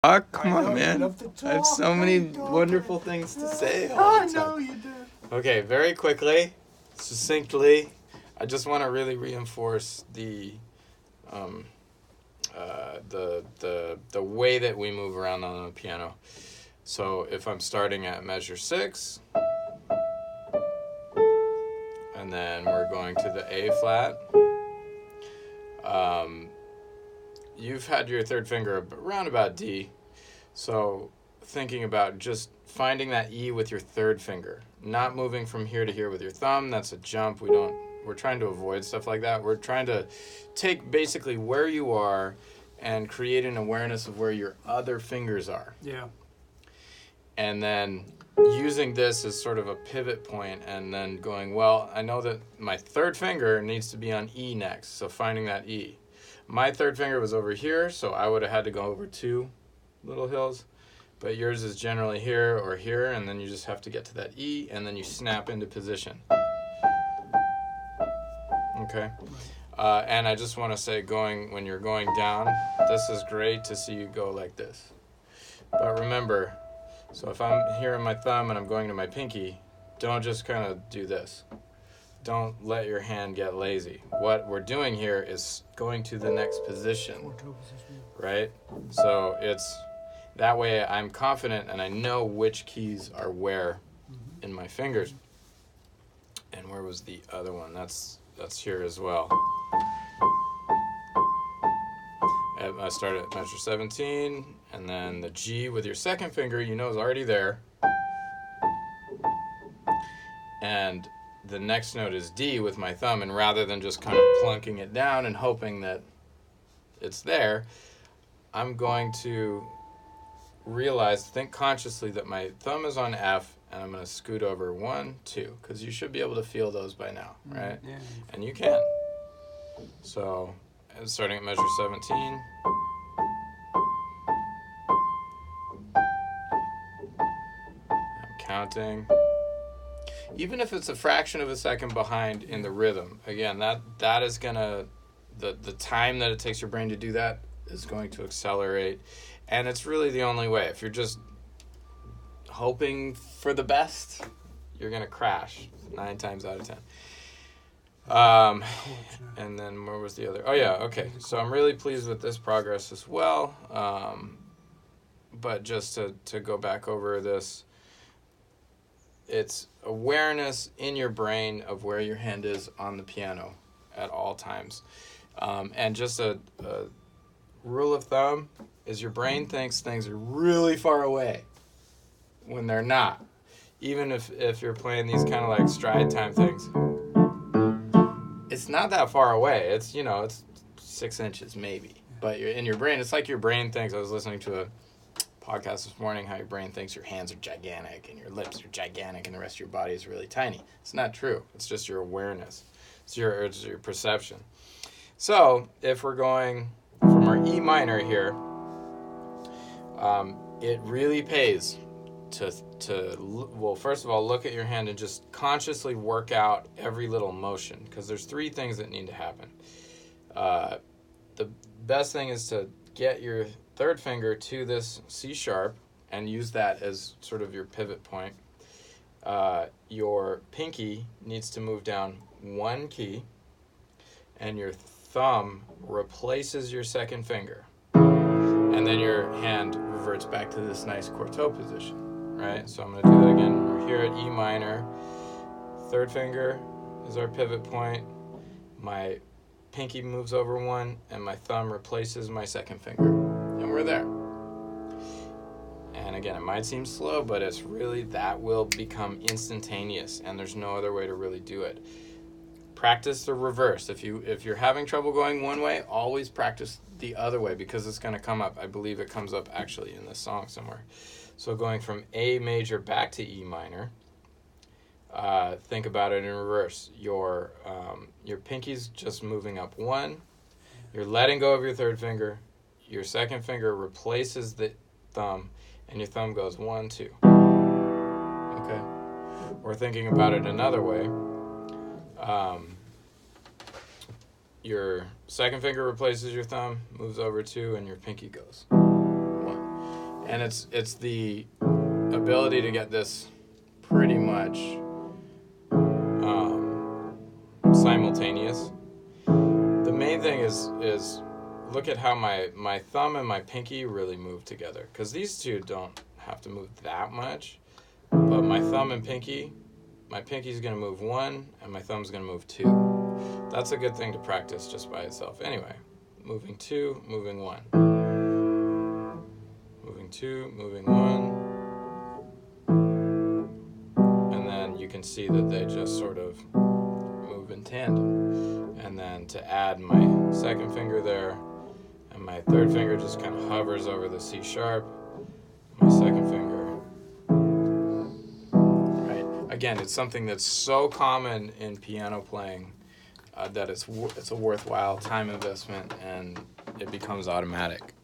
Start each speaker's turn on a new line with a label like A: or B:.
A: Come on, man. I have so many wonderful things to say all
B: I
A: the
B: know
A: time.
B: you do.
A: Okay, very quickly, succinctly, I just want to really reinforce um, the way that we move around on the piano. So if I'm starting at measure 6, and then we're going to the A flat, you've had your third finger around about D. So thinking about just finding that E with your third finger, not moving from here to here with your thumb. That's a jump. We're trying to avoid stuff like that. We're trying to take basically where you are and create an awareness of where your other fingers are.
B: Yeah.
A: And then using this as sort of a pivot point and then going, well, I know that my third finger needs to be on E next. So finding that E. My third finger was over here, so I would have had to go over 2 little hills. But yours is generally here or here, and then you just have to get to that E, and then you snap into position. Okay? And I just want to say, when you're going down, this is great to see you go like this. But remember, so if I'm here in my thumb and I'm going to my pinky, don't just kind of do this. Don't let your hand get lazy. What we're doing here is going to the next position, right? So it's that way I'm confident and I know which keys are where in my fingers. And where was the other one? That's here as well. I started at measure 17, and then the G with your second finger, you know, is already there. And the next note is D with my thumb, and rather than just kind of plunking it down and hoping that it's there, I'm going to think consciously that my thumb is on F, and I'm going to scoot over 1, 2, because you should be able to feel those by now, right?
B: Yeah.
A: And you can. So, starting at measure 17. I'm counting. Even if it's a fraction of a second behind in the rhythm, again, that is gonna, the time that it takes your brain to do that is going to accelerate, and it's really the only way. If you're just hoping for the best, you're gonna crash 9 times out of 10. And then where was the other? Oh yeah, okay. So I'm really pleased with this progress as well. But just to go back over this, it's awareness in your brain of where your hand is on the piano at all times. And just a rule of thumb is your brain thinks things are really far away when they're not. Even if you're playing these kind of like stride time things, it's not that far away. It's, it's 6 inches maybe. But in your brain, it's like your brain thinks. I was listening to a podcast this morning how your brain thinks your hands are gigantic and your lips are gigantic and the rest of your body is really tiny. It's not true. It's just your awareness. It's your perception. So if we're going from our E minor here, it really pays to well, first of all, look at your hand and just consciously work out every little motion, because there's 3 things that need to happen. The best thing is to get your third finger to this C sharp and use that as sort of your pivot point. Your pinky needs to move down 1 key, and your thumb replaces your second finger. And then your hand reverts back to this nice quartet position, right? So I'm going to do that again. We're here at E minor. Third finger is our pivot point. My pinky moves over 1, and my thumb replaces my second finger. And we're there. And again, it might seem slow, but it's really, that will become instantaneous, and there's no other way to really do it. Practice the reverse. If you're having trouble going one way, always practice the other way, because it's going to come up. I believe it comes up actually in this song somewhere. So going from A major back to E minor, think about it in reverse. Your pinky's just moving up 1. You're letting go of your third finger. Your second finger replaces the thumb, and your thumb goes 1, 2. Okay? Or thinking about it another way, your second finger replaces your thumb, moves over 2, and your pinky goes 1. And it's the ability to get this pretty much simultaneous. The main thing is look at how my thumb and my pinky really move together, because these two don't have to move that much, but my thumb and pinky, my pinky's going to move 1 and my thumb's going to move 2. That's a good thing to practice just by itself. Anyway, moving 2, moving 1. Moving 2, moving 1. And then you can see that they just sort of move in tandem. And then to add my second finger there, and my third finger just kind of hovers over the C sharp. My second finger. Right. Again, it's something that's so common in piano playing that it's a worthwhile time investment, and it becomes automatic.